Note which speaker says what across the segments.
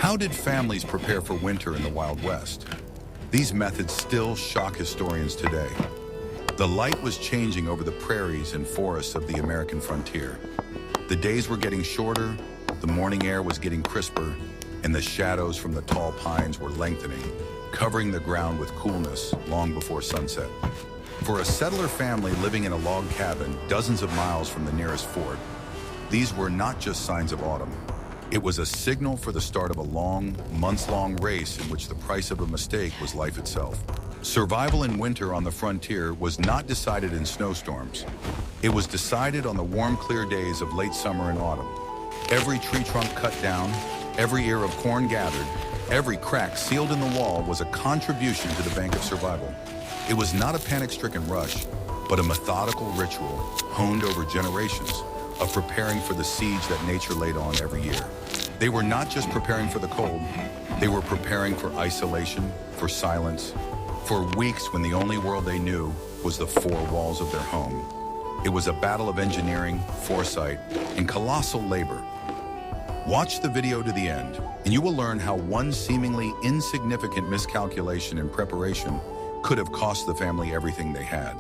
Speaker 1: How did families prepare for winter in the Wild West? These methods still shock historians today. The light was changing over the prairies and forests of the American frontier. The days were getting shorter, the morning air was getting crisper, and the shadows from the tall pines were lengthening, covering the ground with coolness long before sunset. For a settler family living in a log cabin dozens of miles from the nearest fort, these were not just signs of autumn. It was a signal for the start of a long, months-long race in which the price of a mistake was life itself. Survival in winter on the frontier was not decided in snowstorms. It was decided on the warm, clear days of late summer and autumn. Every tree trunk cut down, every ear of corn gathered, every crack sealed in the wall was a contribution to the bank of survival. It was not a panic-stricken rush, but a methodical ritual honed over generations of preparing for the siege that nature laid on every year. They were not just preparing for the cold, they were preparing for isolation, for silence, for weeks when the only world they knew was the four walls of their home. It was a battle of engineering, foresight, and colossal labor. Watch the video to the end, and you will learn how one seemingly insignificant miscalculation in preparation could have cost the family everything they had.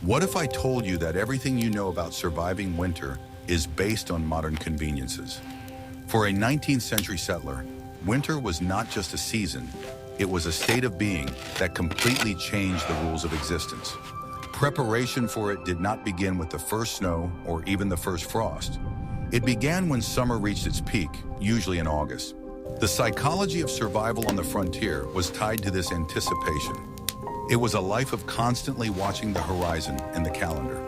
Speaker 1: What if I told you that everything you know about surviving winter is based on modern conveniences? For a 19th century settler, winter was not just a season, it was a state of being that completely changed the rules of existence. Preparation for it did not begin with the first snow or even the first frost. It began when summer reached its peak, usually in August. The psychology of survival on the frontier was tied to this anticipation. It was a life of constantly watching the horizon and the calendar.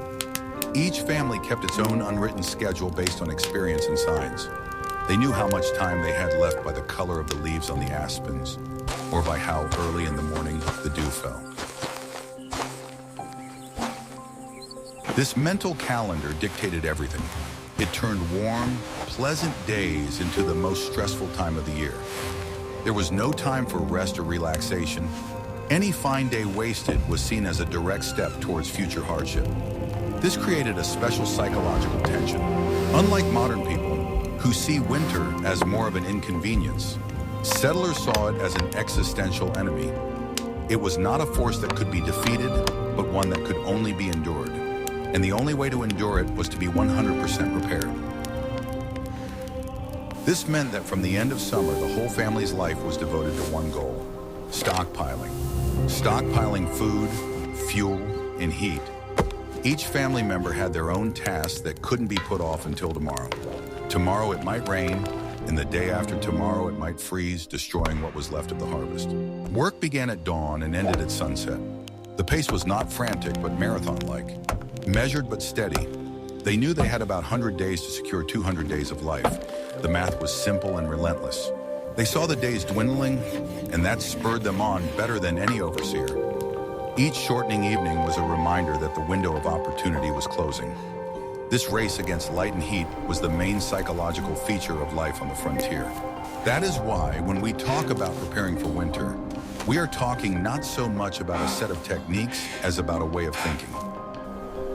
Speaker 1: Each family kept its own unwritten schedule based on experience and signs. They knew how much time they had left by the color of the leaves on the aspens, or by how early in the morning the dew fell. This mental calendar dictated everything. It turned warm, pleasant days into the most stressful time of the year. There was no time for rest or relaxation. Any fine day wasted was seen as a direct step towards future hardship. This created a special psychological tension. Unlike modern people, who see winter as more of an inconvenience, settlers saw it as an existential enemy. It was not a force that could be defeated, but one that could only be endured. And the only way to endure it was to be 100% prepared. This meant that from the end of summer, the whole family's life was devoted to one goal: stockpiling. Stockpiling food, fuel, and heat. Each family member had their own tasks that couldn't be put off until tomorrow. Tomorrow it might rain, and the day after tomorrow it might freeze, destroying what was left of the harvest. Work began at dawn and ended at sunset. The pace was not frantic, but marathon-like. Measured but steady. They knew they had about 100 days to secure 200 days of life. The math was simple and relentless. They saw the days dwindling, and that spurred them on better than any overseer. Each shortening evening was a reminder that the window of opportunity was closing. This race against light and heat was the main psychological feature of life on the frontier. That is why, when we talk about preparing for winter, we are talking not so much about a set of techniques as about a way of thinking.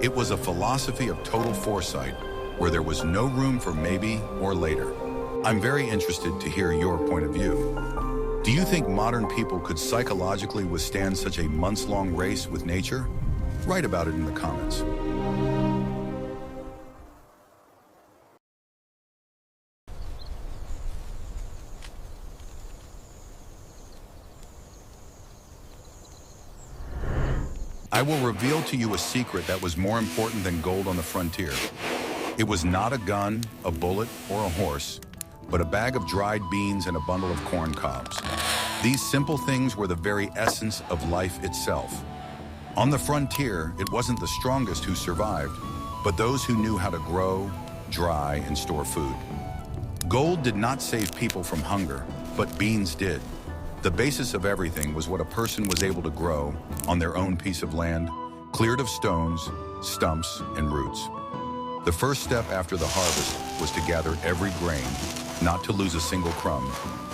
Speaker 1: It was a philosophy of total foresight, where there was no room for maybe or later. I'm very interested to hear your point of view. Do you think modern people could psychologically withstand such a months-long race with nature? Write about it in the comments. I will reveal to you a secret that was more important than gold on the frontier. It was not a gun, a bullet, or a horse, but a bag of dried beans and a bundle of corn cobs. These simple things were the very essence of life itself. On the frontier, it wasn't the strongest who survived, but those who knew how to grow, dry, and store food. Gold did not save people from hunger, but beans did. The basis of everything was what a person was able to grow on their own piece of land, cleared of stones, stumps, and roots. The first step after the harvest was to gather every grain, not to lose a single crumb,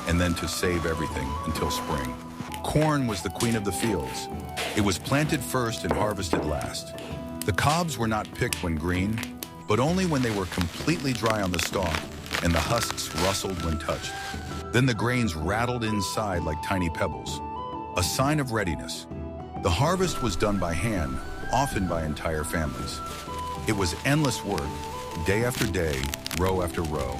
Speaker 1: and then to save everything until spring. Corn was the queen of the fields. It was planted first and harvested last. The cobs were not picked when green, but only when they were completely dry on the stalk and the husks rustled when touched. Then the grains rattled inside like tiny pebbles, a sign of readiness. The harvest was done by hand, often by entire families. It was endless work, day after day, row after row.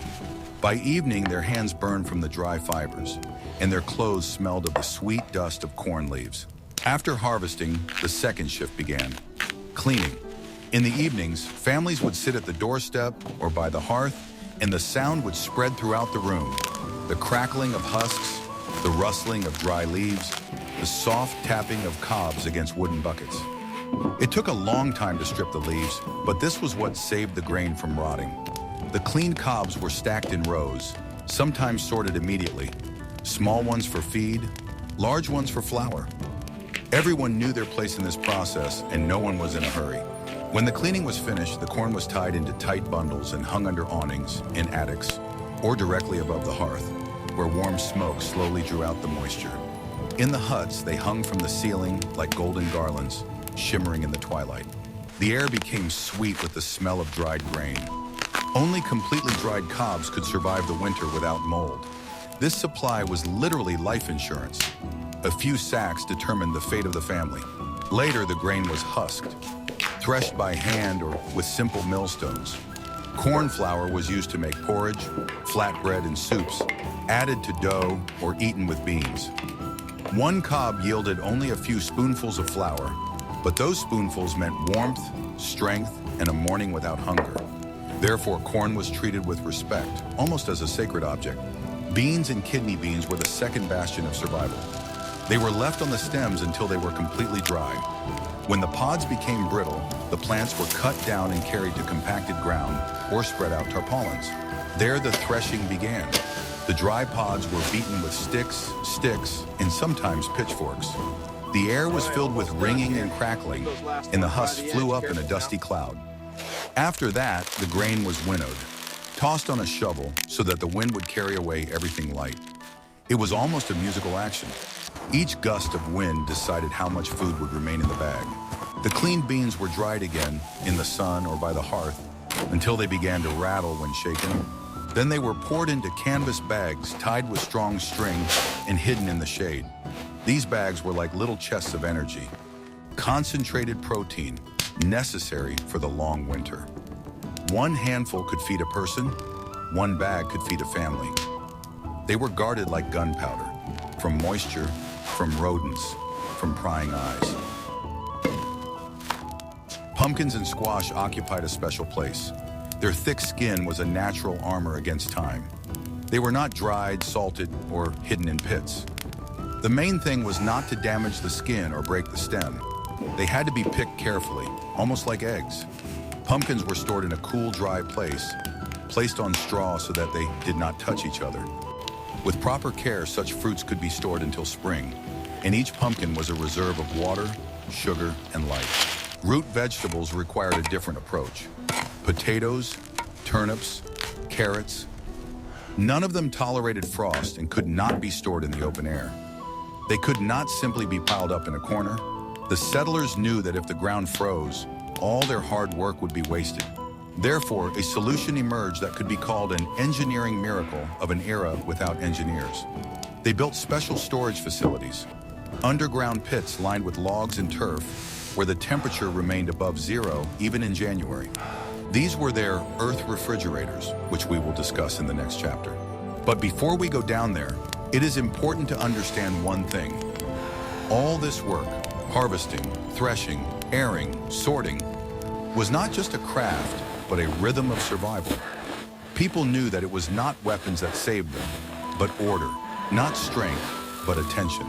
Speaker 1: By evening, their hands burned from the dry fibers, and their clothes smelled of the sweet dust of corn leaves. After harvesting, the second shift began, cleaning. In the evenings, families would sit at the doorstep or by the hearth, and the sound would spread throughout the room. The crackling of husks, the rustling of dry leaves, the soft tapping of cobs against wooden buckets. It took a long time to strip the leaves, but this was what saved the grain from rotting. The clean cobs were stacked in rows, sometimes sorted immediately. Small ones for feed, large ones for flour. Everyone knew their place in this process, and no one was in a hurry. When the cleaning was finished, the corn was tied into tight bundles and hung under awnings, in attics, or directly above the hearth, where warm smoke slowly drew out the moisture. In the huts, they hung from the ceiling like golden garlands, shimmering in the twilight. The air became sweet with the smell of dried grain. Only completely dried cobs could survive the winter without mold. This supply was literally life insurance. A few sacks determined the fate of the family. Later, the grain was husked, threshed by hand or with simple millstones. Corn flour was used to make porridge, flatbread, and soups, added to dough or eaten with beans. One cob yielded only a few spoonfuls of flour, but those spoonfuls meant warmth, strength, and a morning without hunger. Therefore, corn was treated with respect, almost as a sacred object. Beans and kidney beans were the second bastion of survival. They were left on the stems until they were completely dry. When the pods became brittle, the plants were cut down and carried to compacted ground or spread out tarpaulins. There the threshing began. The dry pods were beaten with sticks, and sometimes pitchforks. The air was filled with ringing and crackling, and the husks flew up in a dusty cloud. After that, the grain was winnowed, tossed on a shovel so that the wind would carry away everything light. It was almost a musical action. Each gust of wind decided how much food would remain in the bag. The clean beans were dried again in the sun or by the hearth until they began to rattle when shaken. Then they were poured into canvas bags tied with strong string and hidden in the shade. These bags were like little chests of energy, concentrated protein necessary for the long winter. One handful could feed a person, one bag could feed a family. They were guarded like gunpowder, from moisture, from rodents, from prying eyes. Pumpkins and squash occupied a special place. Their thick skin was a natural armor against time. They were not dried, salted, or hidden in pits. The main thing was not to damage the skin or break the stem. They had to be picked carefully, almost like eggs. Pumpkins were stored in a cool, dry place, placed on straw so that they did not touch each other. With proper care, such fruits could be stored until spring, and each pumpkin was a reserve of water, sugar, and light. Root vegetables required a different approach. Potatoes, turnips, carrots. None of them tolerated frost and could not be stored in the open air. They could not simply be piled up in a corner. The settlers knew that if the ground froze, all their hard work would be wasted. Therefore, a solution emerged that could be called an engineering miracle of an era without engineers. They built special storage facilities, underground pits lined with logs and turf, where the temperature remained above zero even in January. These were their earth refrigerators, which we will discuss in the next chapter. But before we go down there, it is important to understand one thing. All this work, harvesting, threshing, airing, sorting, was not just a craft, but a rhythm of survival. People knew that it was not weapons that saved them, but order, not strength, but attention.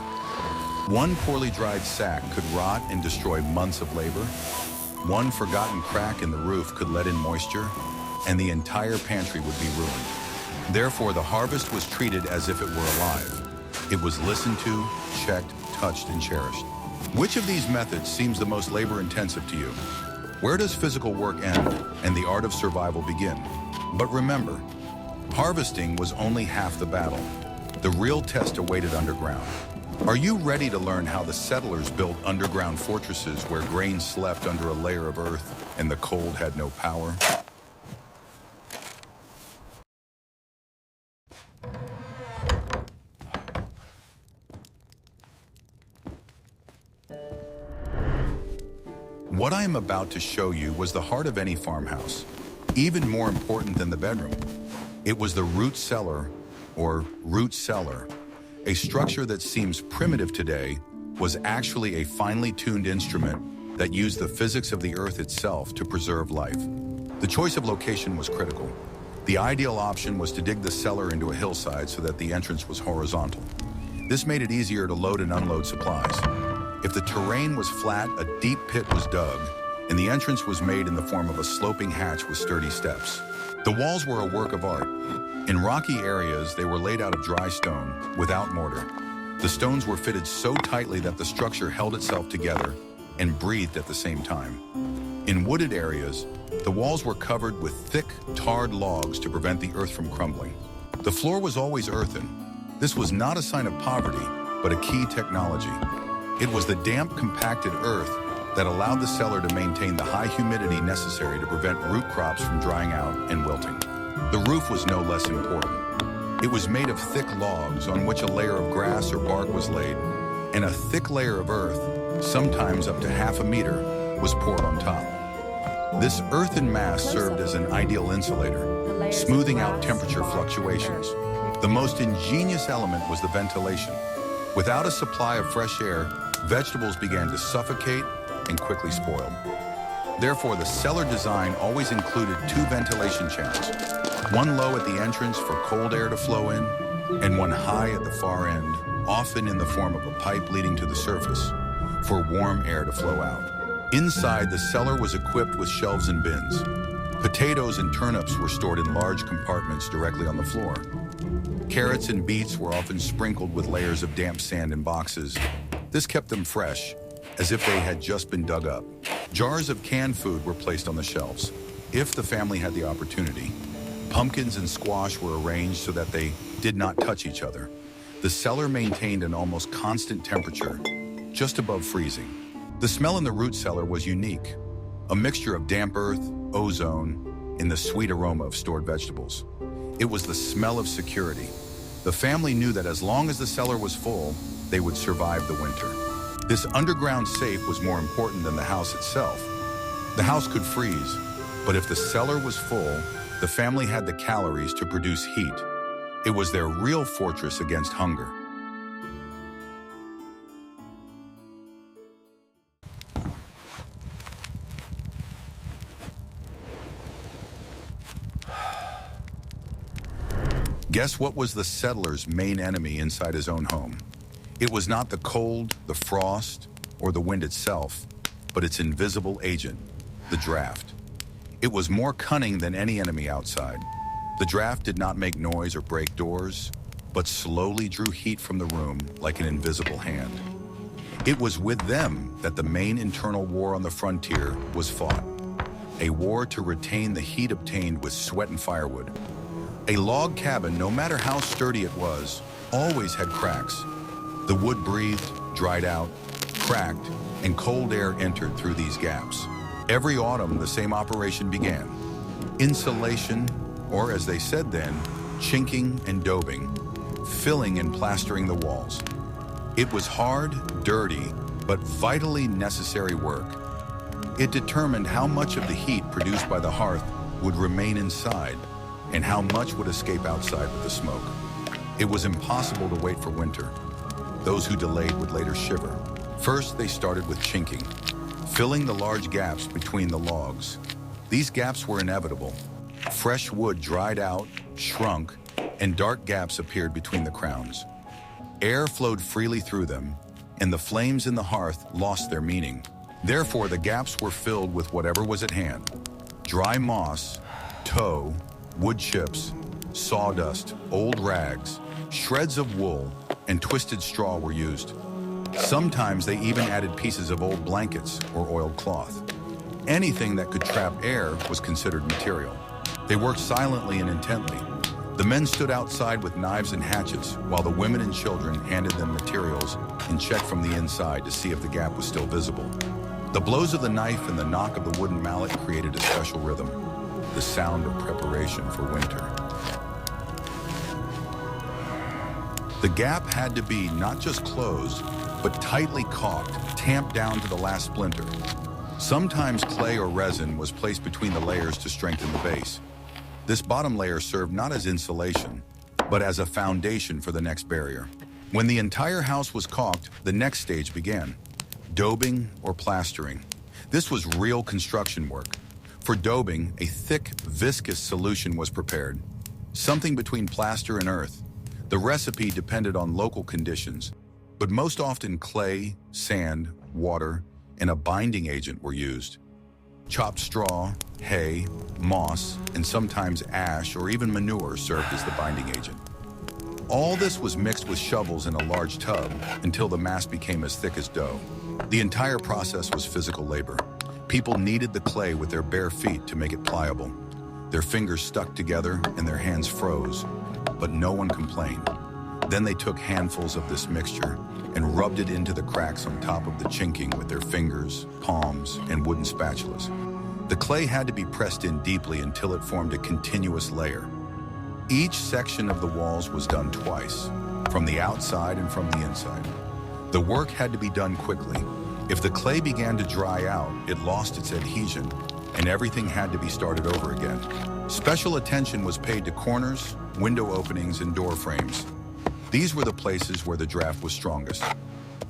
Speaker 1: One poorly dried sack could rot and destroy months of labor. One forgotten crack in the roof could let in moisture, and the entire pantry would be ruined. Therefore, the harvest was treated as if it were alive. It was listened to, checked, touched, and cherished. Which of these methods seems the most labor-intensive to you? Where does physical work end and the art of survival begin? But remember, harvesting was only half the battle. The real test awaited underground. Are you ready to learn how the settlers built underground fortresses where grain slept under a layer of earth and the cold had no power? What I am about to show you was the heart of any farmhouse, even more important than the bedroom. It was the root cellar, or root cellar. A structure that seems primitive today was actually a finely tuned instrument that used the physics of the earth itself to preserve life. The choice of location was critical. The ideal option was to dig the cellar into a hillside so that the entrance was horizontal. This made it easier to load and unload supplies. If the terrain was flat, a deep pit was dug, and the entrance was made in the form of a sloping hatch with sturdy steps. The walls were a work of art. In rocky areas, they were laid out of dry stone, without mortar. The stones were fitted so tightly that the structure held itself together and breathed at the same time. In wooded areas, the walls were covered with thick, tarred logs to prevent the earth from crumbling. The floor was always earthen. This was not a sign of poverty, but a key technology. It was the damp, compacted earth that allowed the cellar to maintain the high humidity necessary to prevent root crops from drying out and wilting. The roof was no less important. It was made of thick logs on which a layer of grass or bark was laid, and a thick layer of earth, sometimes up to half a meter, was poured on top. This earthen mass served as an ideal insulator, smoothing out temperature fluctuations. The most ingenious element was the ventilation. Without a supply of fresh air, vegetables began to suffocate and quickly spoiled. Therefore, the cellar design always included two ventilation channels, one low at the entrance for cold air to flow in, and one high at the far end, often in the form of a pipe leading to the surface, for warm air to flow out. Inside, the cellar was equipped with shelves and bins. Potatoes and turnips were stored in large compartments directly on the floor. Carrots and beets were often sprinkled with layers of damp sand in boxes. This kept them fresh, as if they had just been dug up. Jars of canned food were placed on the shelves, if the family had the opportunity. Pumpkins and squash were arranged so that they did not touch each other. The cellar maintained an almost constant temperature, just above freezing. The smell in the root cellar was unique, a mixture of damp earth, ozone, and the sweet aroma of stored vegetables. It was the smell of security. The family knew that as long as the cellar was full, they would survive the winter. This underground safe was more important than the house itself. The house could freeze, but if the cellar was full, the family had the calories to produce heat. It was their real fortress against hunger. Guess what was the settler's main enemy inside his own home? It was not the cold, the frost, or the wind itself, but its invisible agent, the draft. It was more cunning than any enemy outside. The draft did not make noise or break doors, but slowly drew heat from the room like an invisible hand. It was with them that the main internal war on the frontier was fought, a war to retain the heat obtained with sweat and firewood. A log cabin, no matter how sturdy it was, always had cracks. The wood breathed, dried out, cracked, and cold air entered through these gaps. Every autumn, the same operation began. Insulation, or as they said then, chinking and daubing, filling and plastering the walls. It was hard, dirty, but vitally necessary work. It determined how much of the heat produced by the hearth would remain inside and how much would escape outside with the smoke. It was impossible to wait for winter. Those who delayed would later shiver. First, they started with chinking, filling the large gaps between the logs. These gaps were inevitable. Fresh wood dried out, shrunk, and dark gaps appeared between the crowns. Air flowed freely through them, and the flames in the hearth lost their meaning. Therefore, the gaps were filled with whatever was at hand. Dry moss, tow, wood chips, sawdust, old rags, shreds of wool, and twisted straw were used. Sometimes they even added pieces of old blankets or oiled cloth. Anything that could trap air was considered material. They worked silently and intently. The men stood outside with knives and hatchets, while the women and children handed them materials and checked from the inside to see if the gap was still visible. The blows of the knife and the knock of the wooden mallet created a special rhythm, the sound of preparation for winter. The gap had to be not just closed, but tightly caulked, tamped down to the last splinter. Sometimes clay or resin was placed between the layers to strengthen the base. This bottom layer served not as insulation, but as a foundation for the next barrier. When the entire house was caulked, the next stage began: daubing or plastering. This was real construction work. For daubing, a thick, viscous solution was prepared, something between plaster and earth. The recipe depended on local conditions, but most often clay, sand, water, and a binding agent were used. Chopped straw, hay, moss, and sometimes ash or even manure served as the binding agent. All this was mixed with shovels in a large tub until the mass became as thick as dough. The entire process was physical labor. People kneaded the clay with their bare feet to make it pliable. Their fingers stuck together and their hands froze, but no one complained. Then they took handfuls of this mixture and rubbed it into the cracks on top of the chinking with their fingers, palms, and wooden spatulas. The clay had to be pressed in deeply until it formed a continuous layer. Each section of the walls was done twice, from the outside and from the inside. The work had to be done quickly. If the clay began to dry out, it lost its adhesion, and everything had to be started over again. Special attention was paid to corners, window openings, and door frames. These were the places where the draft was strongest.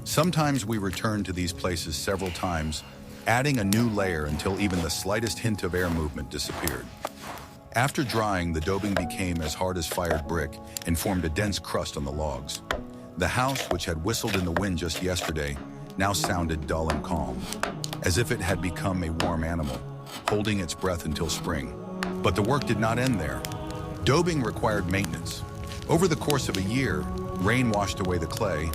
Speaker 1: Sometimes we returned to these places several times, adding a new layer until even the slightest hint of air movement disappeared. After drying, the daubing became as hard as fired brick and formed a dense crust on the logs. The house, which had whistled in the wind just yesterday, now sounded dull and calm, as if it had become a warm animal, holding its breath until spring. But the work did not end there. Daubing required maintenance. Over the course of a year, rain washed away the clay,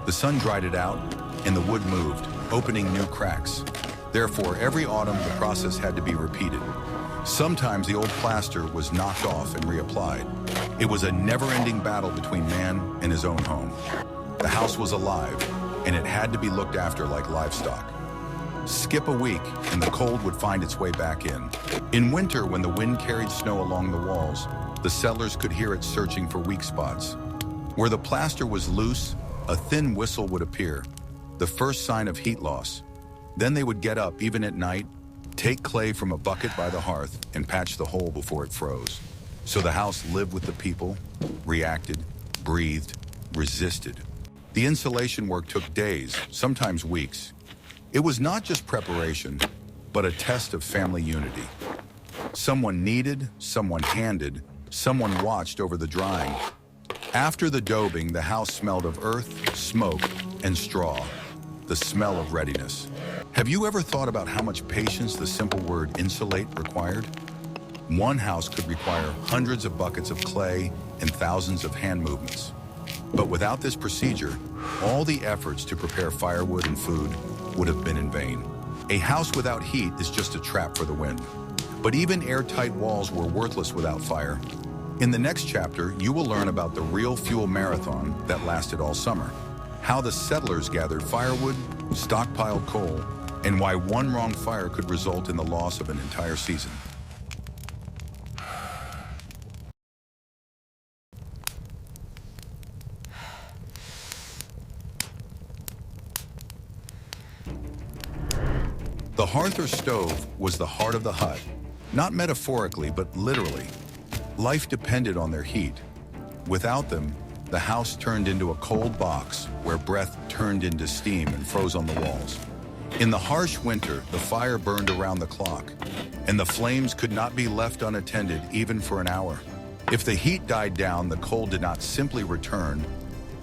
Speaker 1: the sun dried it out, and the wood moved, opening new cracks. Therefore, every autumn, the process had to be repeated. Sometimes the old plaster was knocked off and reapplied. It was a never-ending battle between man and his own home. The house was alive, and it had to be looked after like livestock. Skip a week, and the cold would find its way back in. In winter, when the wind carried snow along the walls, the settlers could hear it searching for weak spots. Where the plaster was loose, a thin whistle would appear, the first sign of heat loss. Then they would get up, even at night, take clay from a bucket by the hearth, and patch the hole before it froze. So the house lived with the people, reacted, breathed, resisted. The insulation work took days, sometimes weeks. It was not just preparation, but a test of family unity. Someone kneaded, someone handed, someone watched over the drying. After the daubing, the house smelled of earth, smoke, and straw, the smell of readiness. Have you ever thought about how much patience the simple word insulate required? One house could require hundreds of buckets of clay and thousands of hand movements. But without this procedure, all the efforts to prepare firewood and food would have been in vain. A house without heat is just a trap for the wind. But even airtight walls were worthless without fire. In the next chapter, you will learn about the real fuel marathon that lasted all summer, how the settlers gathered firewood, stockpiled coal, and why one wrong fire could result in the loss of an entire season. The hearth or stove was the heart of the hut, not metaphorically, but literally. Life depended on their heat. Without them, the house turned into a cold box where breath turned into steam and froze on the walls. In the harsh winter, the fire burned around the clock, and the flames could not be left unattended even for an hour. If the heat died down, the cold did not simply return.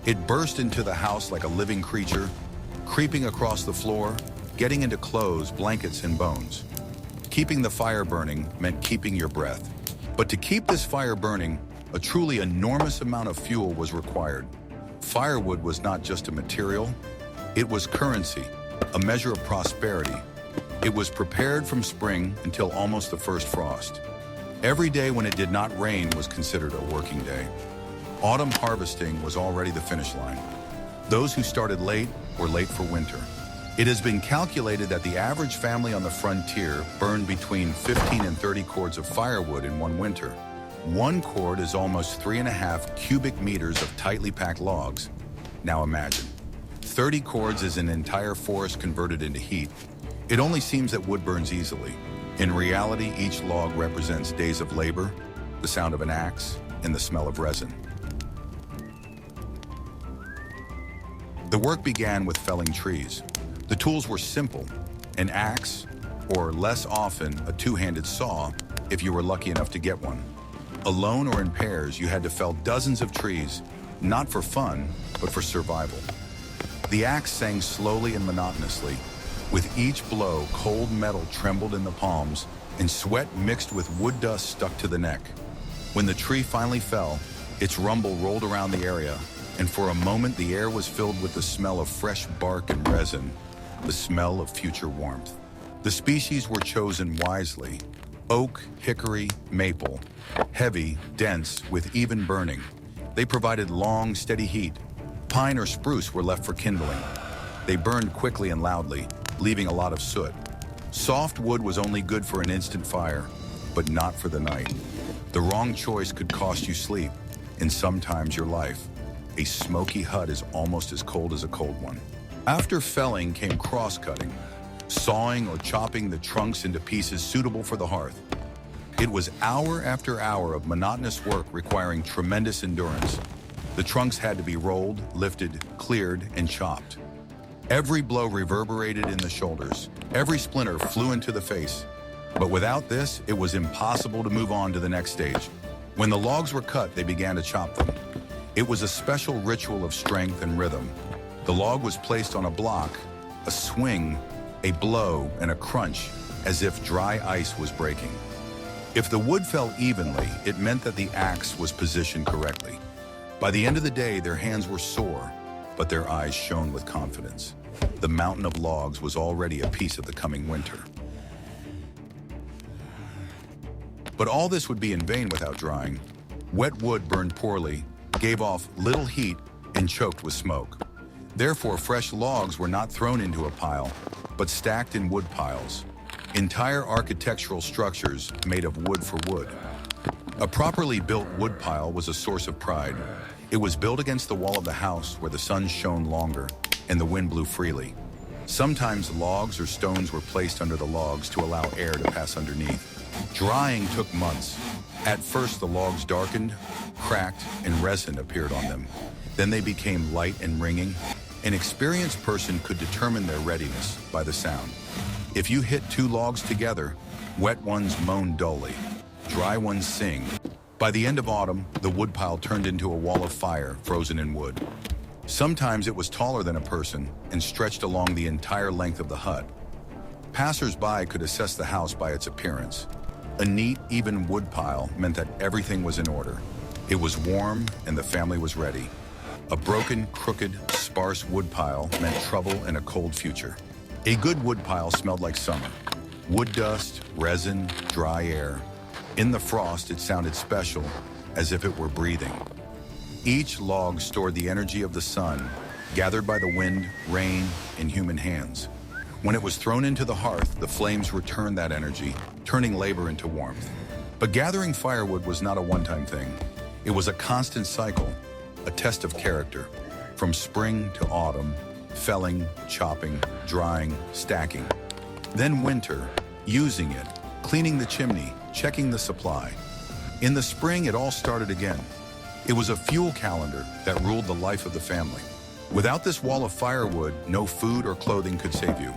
Speaker 1: It burst into the house like a living creature, creeping across the floor, getting into clothes, blankets, and bones. Keeping the fire burning meant keeping your breath. But to keep this fire burning, a truly enormous amount of fuel was required. Firewood was not just a material, it was currency, a measure of prosperity. It was prepared from spring until almost the first frost. Every day when it did not rain was considered a working day. Autumn harvesting was already the finish line. Those who started late were late for winter. It has been calculated that the average family on the frontier burned between 15 and 30 cords of firewood in one winter. One cord is almost 3.5 cubic meters of tightly packed logs. Now imagine, 30 cords is an entire forest converted into heat. It only seems that wood burns easily. In reality, each log represents days of labor, the sound of an axe, and the smell of resin. The work began with felling trees. The tools were simple: an axe, or less often, a two-handed saw, if you were lucky enough to get one. Alone or in pairs, you had to fell dozens of trees, not for fun, but for survival. The axe sang slowly and monotonously. With each blow, cold metal trembled in the palms, and sweat mixed with wood dust stuck to the neck. When the tree finally fell, its rumble rolled around the area, and for a moment the air was filled with the smell of fresh bark and resin, the smell of future warmth. The species were chosen wisely: oak, hickory, maple, heavy, dense, with even burning. They provided long, steady heat. Pine or spruce were left for kindling. They burned quickly and loudly, leaving a lot of soot. Soft wood was only good for an instant fire, but not for the night. The wrong choice could cost you sleep, and sometimes your life. A smoky hut is almost as cold as a cold one. After felling came cross-cutting, sawing or chopping the trunks into pieces suitable for the hearth. It was hour after hour of monotonous work requiring tremendous endurance. The trunks had to be rolled, lifted, cleared, and chopped. Every blow reverberated in the shoulders. Every splinter flew into the face. But without this, it was impossible to move on to the next stage. When the logs were cut, they began to chop them. It was a special ritual of strength and rhythm. The log was placed on a block, a swing, a blow, and a crunch, as if dry ice was breaking. If the wood fell evenly, it meant that the axe was positioned correctly. By the end of the day, their hands were sore, but their eyes shone with confidence. The mountain of logs was already a piece of the coming winter. But all this would be in vain without drying. Wet wood burned poorly, gave off little heat, and choked with smoke. Therefore, fresh logs were not thrown into a pile, but stacked in wood piles. Entire architectural structures made of wood for wood. A properly built wood pile was a source of pride. It was built against the wall of the house where the sun shone longer and the wind blew freely. Sometimes logs or stones were placed under the logs to allow air to pass underneath. Drying took months. At first, the logs darkened, cracked, and resin appeared on them. Then they became light and ringing. An experienced person could determine their readiness by the sound. If you hit two logs together, wet ones moan dully, dry ones sing. By the end of autumn, the woodpile turned into a wall of fire frozen in wood. Sometimes it was taller than a person and stretched along the entire length of the hut. Passers-by could assess the house by its appearance. A neat, even woodpile meant that everything was in order. It was warm and the family was ready. A broken, crooked, sparse woodpile meant trouble and a cold future. A good woodpile smelled like summer. Wood dust, resin, dry air. In the frost, it sounded special, as if it were breathing. Each log stored the energy of the sun, gathered by the wind, rain, and human hands. When it was thrown into the hearth, the flames returned that energy, turning labor into warmth. But gathering firewood was not a one-time thing. It was a constant cycle, a test of character. From spring to autumn, felling, chopping, drying, stacking. Then winter, using it, cleaning the chimney, checking the supply. In the spring, it all started again. It was a fuel calendar that ruled the life of the family. Without this wall of firewood, no food or clothing could save you.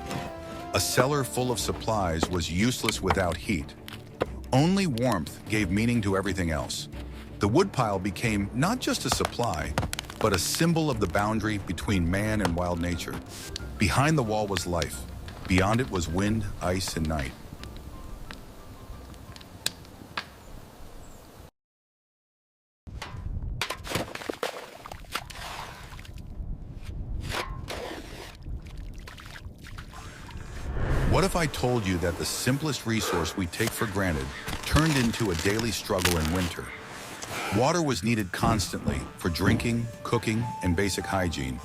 Speaker 1: A cellar full of supplies was useless without heat. Only warmth gave meaning to everything else. The woodpile became not just a supply, but a symbol of the boundary between man and wild nature. Behind the wall was life. Beyond it was wind, ice, and night. What if I told you that the simplest resource we take for granted turned into a daily struggle in winter. Water was needed constantly for drinking, cooking, and basic hygiene.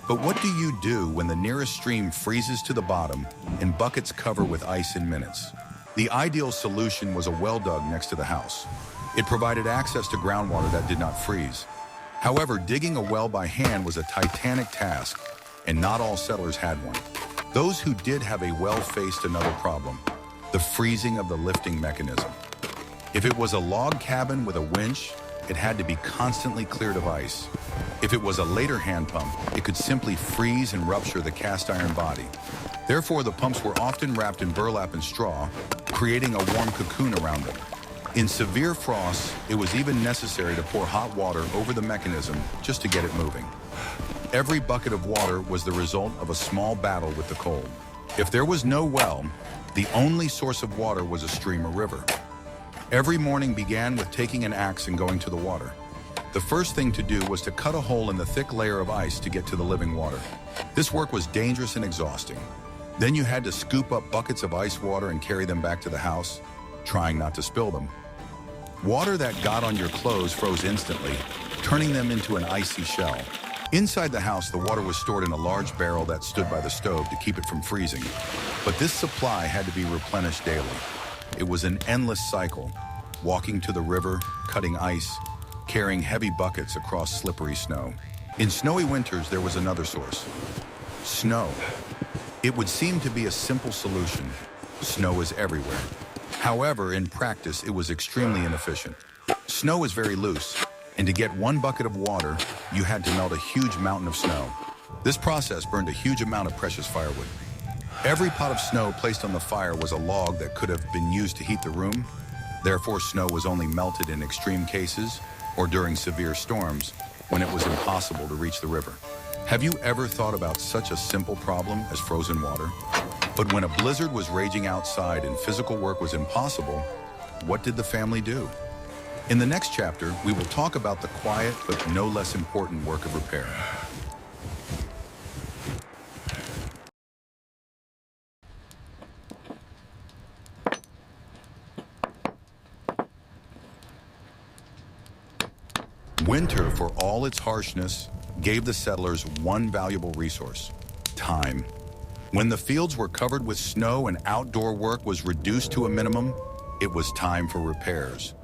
Speaker 1: But what do you do when the nearest stream freezes to the bottom and buckets cover with ice in minutes? The ideal solution was a well dug next to the house. It provided access to groundwater that did not freeze. However, digging a well by hand was a titanic task, and not all settlers had one. Those who did have a well faced another problem: the freezing of the lifting mechanism. If it was a log cabin with a winch, it had to be constantly cleared of ice. If it was a later hand pump, it could simply freeze and rupture the cast iron body. Therefore, the pumps were often wrapped in burlap and straw, creating a warm cocoon around them. In severe frosts, it was even necessary to pour hot water over the mechanism just to get it moving. Every bucket of water was the result of a small battle with the cold. If there was no well, the only source of water was a stream or river. Every morning began with taking an axe and going to the water. The first thing to do was to cut a hole in the thick layer of ice to get to the living water. This work was dangerous and exhausting. Then you had to scoop up buckets of ice water and carry them back to the house, trying not to spill them. Water that got on your clothes froze instantly, turning them into an icy shell. Inside the house, the water was stored in a large barrel that stood by the stove to keep it from freezing. But this supply had to be replenished daily. It was an endless cycle, walking to the river, cutting ice, carrying heavy buckets across slippery snow. In snowy winters, there was another source: snow. It would seem to be a simple solution. Snow is everywhere. However, in practice, it was extremely inefficient. Snow is very loose, and to get one bucket of water, you had to melt a huge mountain of snow. This process burned a huge amount of precious firewood. Every pot of snow placed on the fire was a log that could have been used to heat the room. Therefore, snow was only melted in extreme cases or during severe storms when it was impossible to reach the river. Have you ever thought about such a simple problem as frozen water? But when a blizzard was raging outside and physical work was impossible, what did the family do? In the next chapter, we will talk about the quiet but no less important work of repair. Winter, for all its harshness, gave the settlers one valuable resource: time. When the fields were covered with snow and outdoor work was reduced to a minimum, it was time for repairs.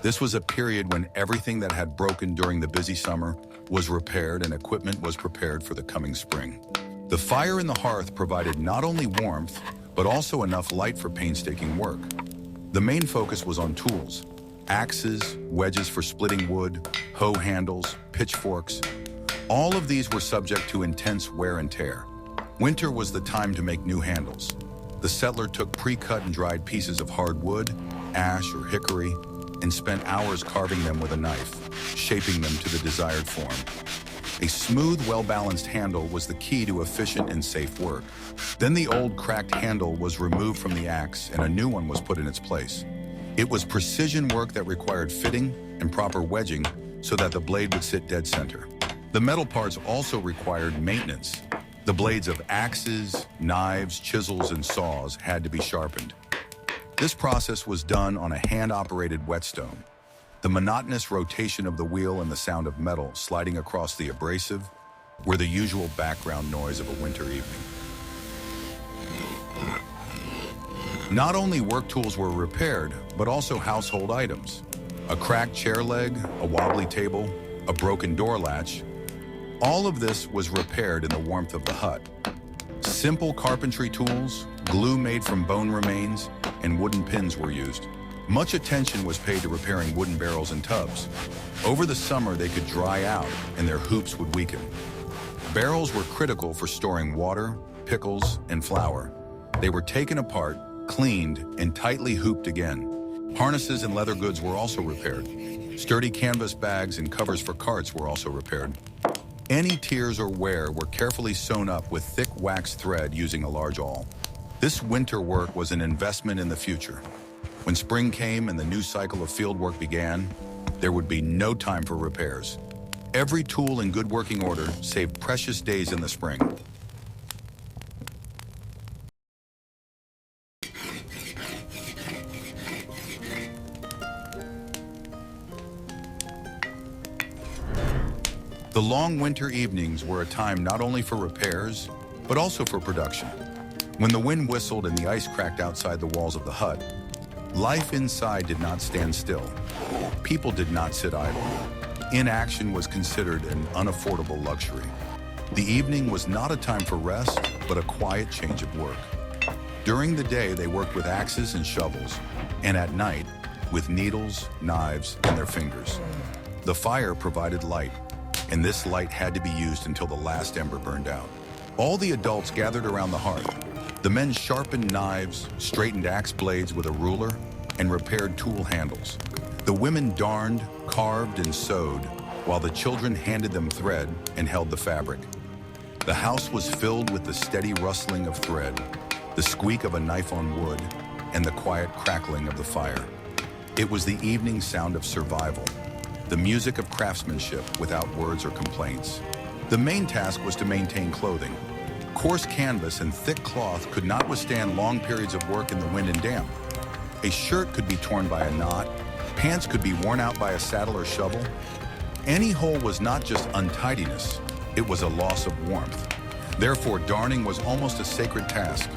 Speaker 1: This was a period when everything that had broken during the busy summer was repaired and equipment was prepared for the coming spring. The fire in the hearth provided not only warmth, but also enough light for painstaking work. The main focus was on tools: axes, wedges for splitting wood, hoe handles, pitchforks. All of these were subject to intense wear and tear. Winter was the time to make new handles. The settler took pre-cut and dried pieces of hard wood, ash or hickory, and spent hours carving them with a knife, shaping them to the desired form. A smooth, well-balanced handle was the key to efficient and safe work. Then the old cracked handle was removed from the axe and a new one was put in its place. It was precision work that required fitting and proper wedging so that the blade would sit dead center. The metal parts also required maintenance. The blades of axes, knives, chisels, and saws had to be sharpened. This process was done on a hand-operated whetstone. The monotonous rotation of the wheel and the sound of metal sliding across the abrasive were the usual background noise of a winter evening. Not only work tools were repaired, but also household items. A cracked chair leg, a wobbly table, a broken door latch. All of this was repaired in the warmth of the hut. Simple carpentry tools, glue made from bone remains, and wooden pins were used. Much attention was paid to repairing wooden barrels and tubs. Over the summer, they could dry out and their hoops would weaken. Barrels were critical for storing water, pickles, and flour. They were taken apart, cleaned, and tightly hooped again. Harnesses and leather goods were also repaired. Sturdy canvas bags and covers for carts were also repaired. Any tears or wear were carefully sewn up with thick wax thread using a large awl. This winter work was an investment in the future. When spring came and the new cycle of field work began, there would be no time for repairs. Every tool in good working order saved precious days in the spring. The long winter evenings were a time not only for repairs, but also for production. When the wind whistled and the ice cracked outside the walls of the hut, life inside did not stand still. People did not sit idle. Inaction was considered an unaffordable luxury. The evening was not a time for rest, but a quiet change of work. During the day, they worked with axes and shovels, and at night, with needles, knives, and their fingers. The fire provided light, and this light had to be used until the last ember burned out. All the adults gathered around the hearth. The men sharpened knives, straightened axe blades with a ruler, and repaired tool handles. The women darned, carved, and sewed, while the children handed them thread and held the fabric. The house was filled with the steady rustling of thread, the squeak of a knife on wood, and the quiet crackling of the fire. It was the evening sound of survival, the music of craftsmanship without words or complaints. The main task was to maintain clothing. Coarse canvas and thick cloth could not withstand long periods of work in the wind and damp. A shirt could be torn by a knot, pants could be worn out by a saddle or shovel. Any hole was not just untidiness, it was a loss of warmth. Therefore, darning was almost a sacred task.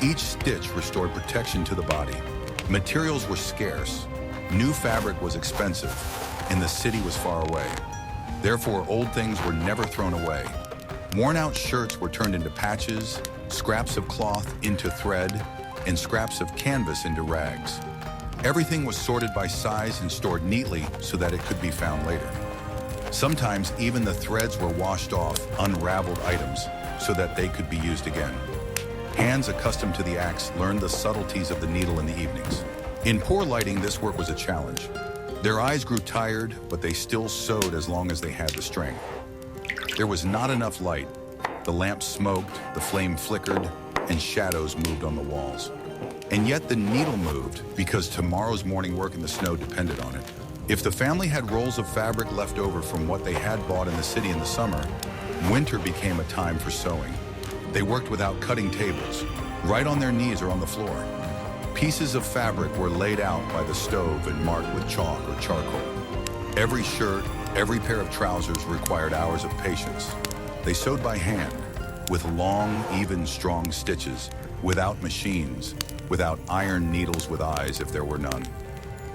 Speaker 1: Each stitch restored protection to the body. Materials were scarce, new fabric was expensive, and the city was far away. Therefore, old things were never thrown away. Worn-out shirts were turned into patches, scraps of cloth into thread, and scraps of canvas into rags. Everything was sorted by size and stored neatly so that it could be found later. Sometimes even the threads were washed off, unraveled items, so that they could be used again. Hands accustomed to the axe learned the subtleties of the needle in the evenings. In poor lighting, this work was a challenge. Their eyes grew tired, but they still sewed as long as they had the strength. There was not enough light. The lamp smoked, the flame flickered, and shadows moved on the walls. And yet the needle moved because tomorrow's morning work in the snow depended on it. If the family had rolls of fabric left over from what they had bought in the city in the summer, winter became a time for sewing. They worked without cutting tables, right on their knees or on the floor. Pieces of fabric were laid out by the stove and marked with chalk or charcoal. Every shirt, every pair of trousers required hours of patience. They sewed by hand, with long, even, strong stitches, without machines, without iron needles with eyes if there were none.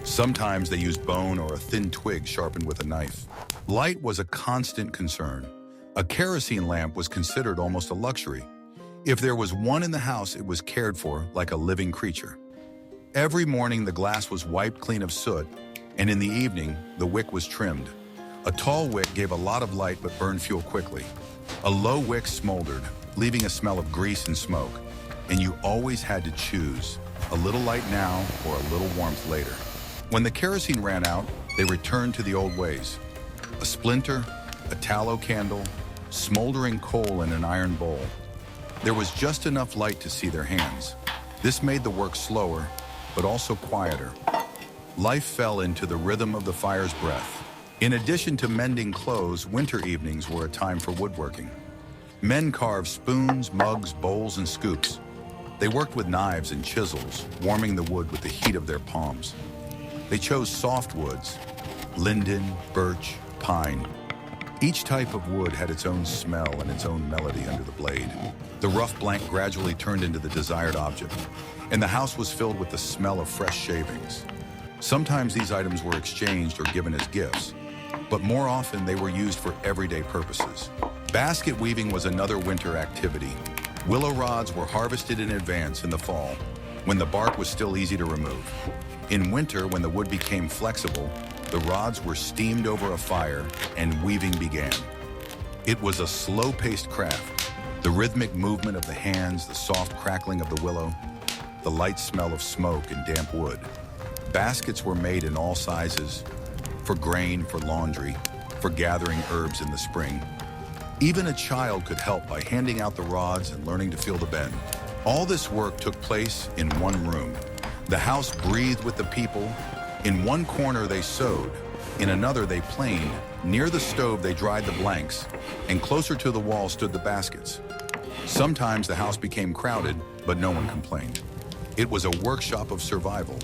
Speaker 1: Sometimes they used bone or a thin twig sharpened with a knife. Light was a constant concern. A kerosene lamp was considered almost a luxury. If there was one in the house, it was cared for like a living creature. Every morning, the glass was wiped clean of soot, and in the evening, the wick was trimmed. A tall wick gave a lot of light but burned fuel quickly. A low wick smoldered, leaving a smell of grease and smoke, and you always had to choose a little light now or a little warmth later. When the kerosene ran out, they returned to the old ways. A splinter, a tallow candle, smoldering coal in an iron bowl. There was just enough light to see their hands. This made the work slower, but also quieter. Life fell into the rhythm of the fire's breath. In addition to mending clothes, winter evenings were a time for woodworking. Men carved spoons, mugs, bowls, and scoops. They worked with knives and chisels, warming the wood with the heat of their palms. They chose soft woods, linden, birch, pine. Each type of wood had its own smell and its own melody under the blade. The rough blank gradually turned into the desired object, and the house was filled with the smell of fresh shavings. Sometimes these items were exchanged or given as gifts, but more often they were used for everyday purposes. Basket weaving was another winter activity. Willow rods were harvested in advance in the fall, when the bark was still easy to remove. In winter, when the wood became flexible, the rods were steamed over a fire and weaving began. It was a slow-paced craft. The rhythmic movement of the hands, the soft crackling of the willow, the light smell of smoke and damp wood. Baskets were made in all sizes, for grain, for laundry, for gathering herbs in the spring. Even a child could help by handing out the rods and learning to feel the bend. All this work took place in one room. The house breathed with the people. In one corner they sewed, in another they planed, near the stove they dried the blanks, and closer to the wall stood the baskets. Sometimes the house became crowded, but no one complained. It was a workshop of survival.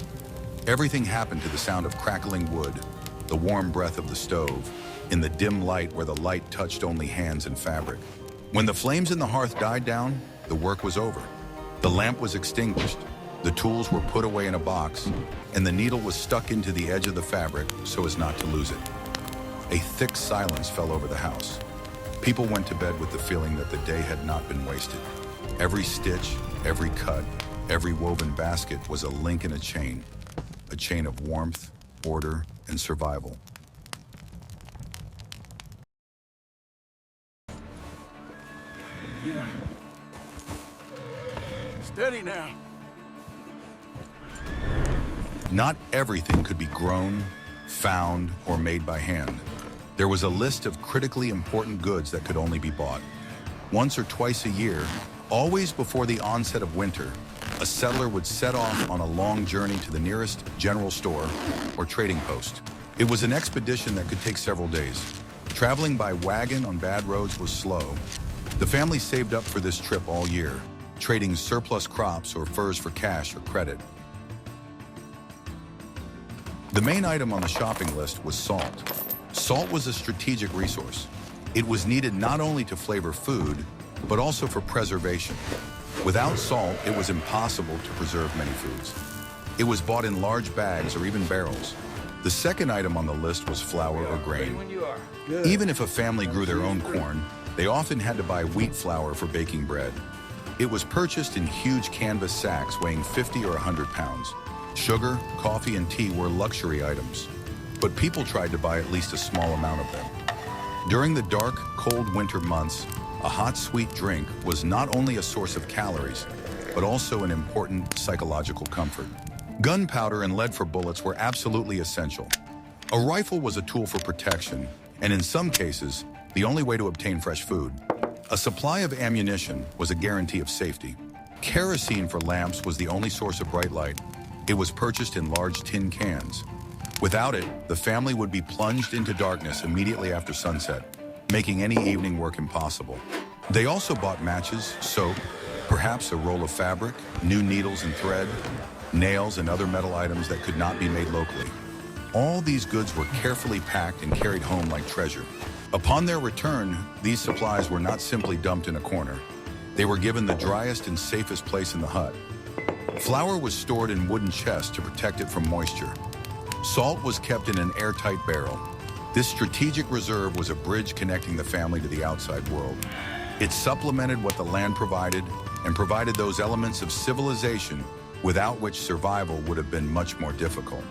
Speaker 1: Everything happened to the sound of crackling wood, the warm breath of the stove, in the dim light where the light touched only hands and fabric. When the flames in the hearth died down, the work was over. The lamp was extinguished, the tools were put away in a box, and the needle was stuck into the edge of the fabric so as not to lose it. A thick silence fell over the house. People went to bed with the feeling that the day had not been wasted. Every stitch, every cut, every woven basket was a link in a chain of warmth, order, and survival.
Speaker 2: Yeah. Steady now.
Speaker 1: Not everything could be grown, found, or made by hand. There was a list of critically important goods that could only be bought. Once or twice a year, always before the onset of winter, a settler would set off on a long journey to the nearest general store or trading post. It was an expedition that could take several days. Traveling by wagon on bad roads was slow. The family saved up for this trip all year, trading surplus crops or furs for cash or credit. The main item on the shopping list was salt. Salt was a strategic resource. It was needed not only to flavor food, but also for preservation. Without salt, it was impossible to preserve many foods. It was bought in large bags or even barrels. The second item on the list was flour or grain. Even if a family grew their own corn, they often had to buy wheat flour for baking bread. It was purchased in huge canvas sacks weighing 50 or 100 pounds. Sugar, coffee, and tea were luxury items, but people tried to buy at least a small amount of them. During the dark, cold winter months, a hot, sweet drink was not only a source of calories, but also an important psychological comfort. Gunpowder and lead for bullets were absolutely essential. A rifle was a tool for protection, and in some cases, the only way to obtain fresh food. A supply of ammunition was a guarantee of safety. Kerosene for lamps was the only source of bright light. It was purchased in large tin cans. Without it, the family would be plunged into darkness immediately after sunset, making any evening work impossible. They also bought matches, soap, perhaps a roll of fabric, new needles and thread, nails and other metal items that could not be made locally. All these goods were carefully packed and carried home like treasure. Upon their return, these supplies were not simply dumped in a corner. They were given the driest and safest place in the hut. Flour was stored in wooden chests to protect it from moisture. Salt was kept in an airtight barrel. This strategic reserve was a bridge connecting the family to the outside world. It supplemented what the land provided and provided those elements of civilization without which survival would have been much more difficult.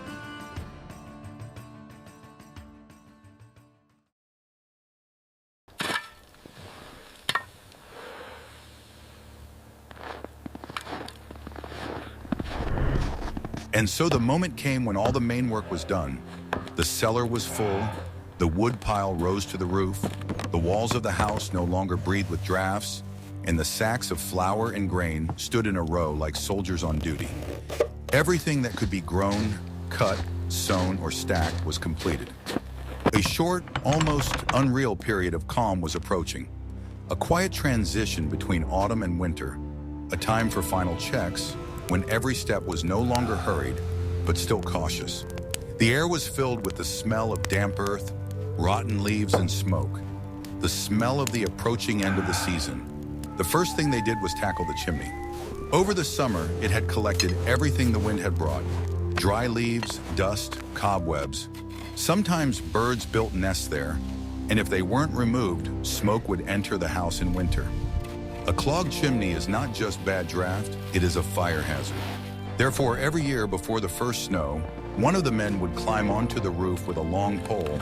Speaker 1: And so the moment came when all the main work was done. The cellar was full, the wood pile rose to the roof, the walls of the house no longer breathed with drafts, and the sacks of flour and grain stood in a row like soldiers on duty. Everything that could be grown, cut, sewn, or stacked was completed. A short, almost unreal period of calm was approaching. A quiet transition between autumn and winter, a time for final checks, when every step was no longer hurried, but still cautious. The air was filled with the smell of damp earth, rotten leaves, and smoke. The smell of the approaching end of the season. The first thing they did was tackle the chimney. Over the summer, it had collected everything the wind had brought. Dry leaves, dust, cobwebs. Sometimes birds built nests there, and if they weren't removed, smoke would enter the house in winter. A clogged chimney is not just bad draft, it is a fire hazard. Therefore, every year before the first snow, one of the men would climb onto the roof with a long pole,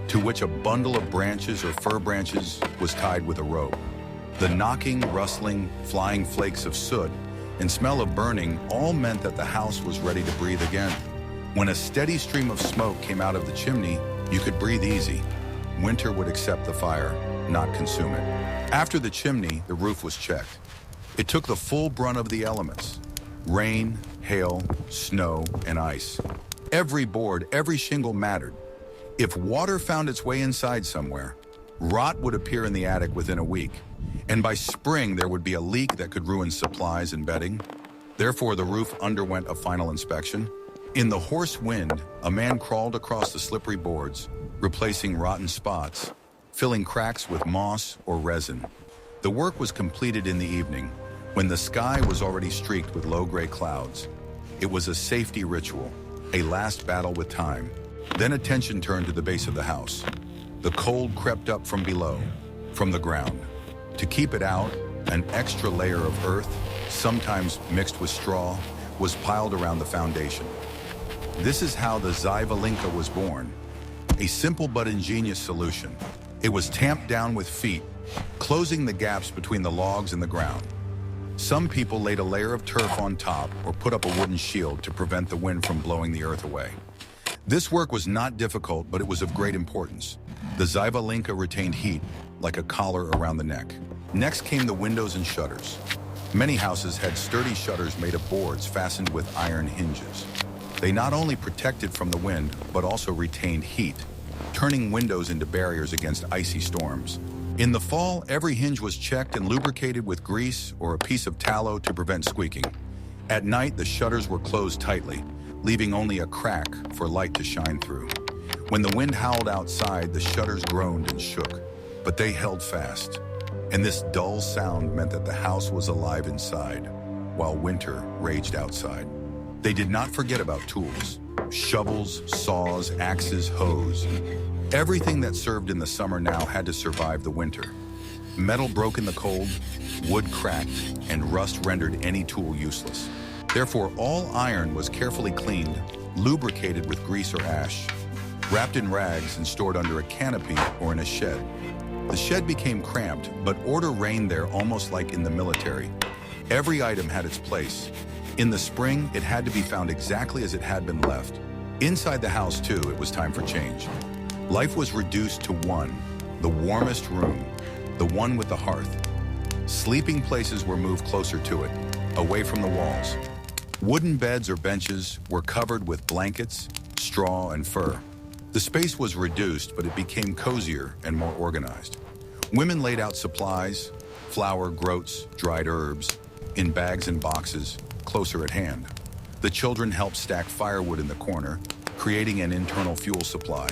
Speaker 1: to which a bundle of branches or fir branches was tied with a rope. The knocking, rustling, flying flakes of soot, and smell of burning all meant that the house was ready to breathe again. When a steady stream of smoke came out of the chimney, you could breathe easy. Winter would accept the fire, not consume it. After the chimney, the roof was checked. It took the full brunt of the elements: rain, hail, snow, and ice. Every board, every shingle mattered. If water found its way inside somewhere, rot would appear in the attic within a week, and by spring there would be a leak that could ruin supplies and bedding. Therefore, the roof underwent a final inspection. In the hoarse wind, a man crawled across the slippery boards, replacing rotten spots, filling cracks with moss or resin. The work was completed in the evening, when the sky was already streaked with low-gray clouds. It was a safety ritual, a last battle with time. Then attention turned to the base of the house. The cold crept up from below, from the ground. To keep it out, an extra layer of earth, sometimes mixed with straw, was piled around the foundation. This is how the Zyvalinka was born, a simple but ingenious solution. It was tamped down with feet, closing the gaps between the logs and the ground. Some people laid a layer of turf on top or put up a wooden shield to prevent the wind from blowing the earth away. This work was not difficult, but it was of great importance. The Zyvalinka retained heat like a collar around the neck. Next came the windows and shutters. Many houses had sturdy shutters made of boards fastened with iron hinges. They not only protected from the wind, but also retained heat, turning windows into barriers against icy storms. In the fall, every hinge was checked and lubricated with grease or a piece of tallow to prevent squeaking. At night, the shutters were closed tightly, leaving only a crack for light to shine through. When the wind howled outside, the shutters groaned and shook, but they held fast. And this dull sound meant that the house was alive inside, while winter raged outside. They did not forget about tools: shovels, saws, axes, hoes. Everything that served in the summer now had to survive the winter. Metal broke in the cold, wood cracked, and rust rendered any tool useless. Therefore, all iron was carefully cleaned, lubricated with grease or ash, wrapped in rags and stored under a canopy or in a shed. The shed became cramped, but order reigned there almost like in the military. Every item had its place. In the spring, it had to be found exactly as it had been left. Inside the house, too, it was time for change. Life was reduced to one, the warmest room, the one with the hearth. Sleeping places were moved closer to it, away from the walls. Wooden beds or benches were covered with blankets, straw, and fur. The space was reduced, but it became cozier and more organized. Women laid out supplies, flour, groats, dried herbs, in bags and boxes, closer at hand. The children helped stack firewood in the corner, creating an internal fuel supply.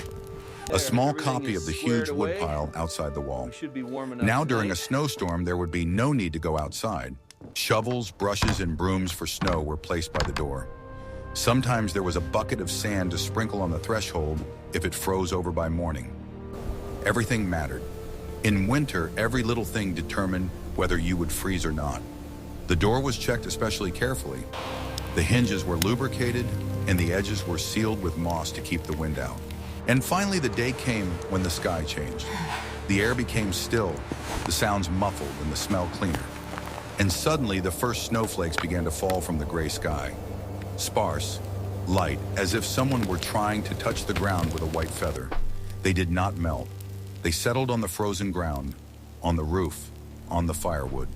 Speaker 1: A small copy of the huge woodpile outside the wall. Now during a snowstorm, there would be no need to go outside. Shovels, brushes, and brooms for snow were placed by the door. Sometimes there was a bucket of sand to sprinkle on the threshold if it froze over by morning. Everything mattered. In winter, every little thing determined whether you would freeze or not. The door was checked especially carefully. The hinges were lubricated, and the edges were sealed with moss to keep the wind out. And finally, the day came when the sky changed. The air became still, the sounds muffled, and the smell cleaner. And suddenly, the first snowflakes began to fall from the gray sky. Sparse, light, as if someone were trying to touch the ground with a white feather. They did not melt. They settled on the frozen ground, on the roof, on the firewood.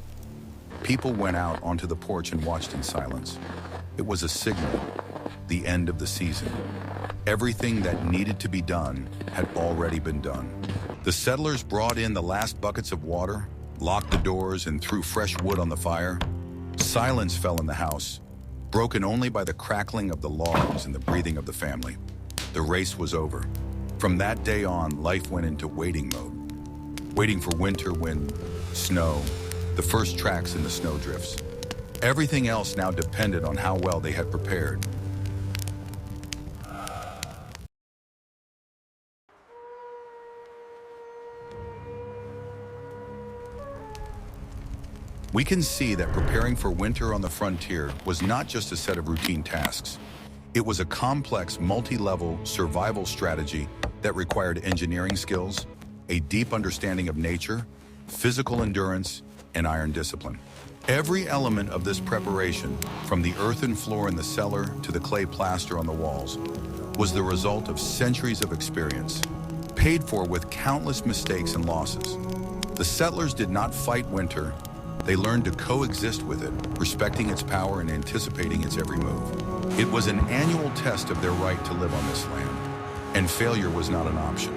Speaker 1: People went out onto the porch and watched in silence. It was a signal, the end of the season. Everything that needed to be done had already been done. The settlers brought in the last buckets of water, locked the doors, and threw fresh wood on the fire. Silence fell in the house, broken only by the crackling of the logs and the breathing of the family. The race was over. From that day on, life went into waiting mode. Waiting for winter, wind, snow, the first tracks in the snowdrifts. Everything else now depended on how well they had prepared. We can see that preparing for winter on the frontier was not just a set of routine tasks. It was a complex, multi-level survival strategy that required engineering skills, a deep understanding of nature, physical endurance, and iron discipline. Every element of this preparation, from the earthen floor in the cellar to the clay plaster on the walls, was the result of centuries of experience, paid for with countless mistakes and losses. The settlers did not fight winter. They learned to coexist with it, respecting its power and anticipating its every move. It was an annual test of their right to live on this land, and failure was not an option.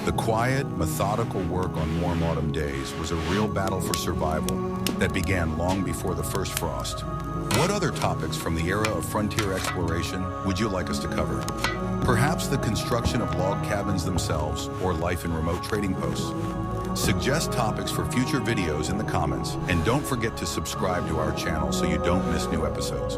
Speaker 1: The quiet, methodical work on warm autumn days was a real battle for survival that began long before the first frost. What other topics from the era of frontier exploration would you like us to cover? Perhaps the construction of log cabins themselves or life in remote trading posts. Suggest topics for future videos in the comments, and don't forget to subscribe to our channel so you don't miss new episodes.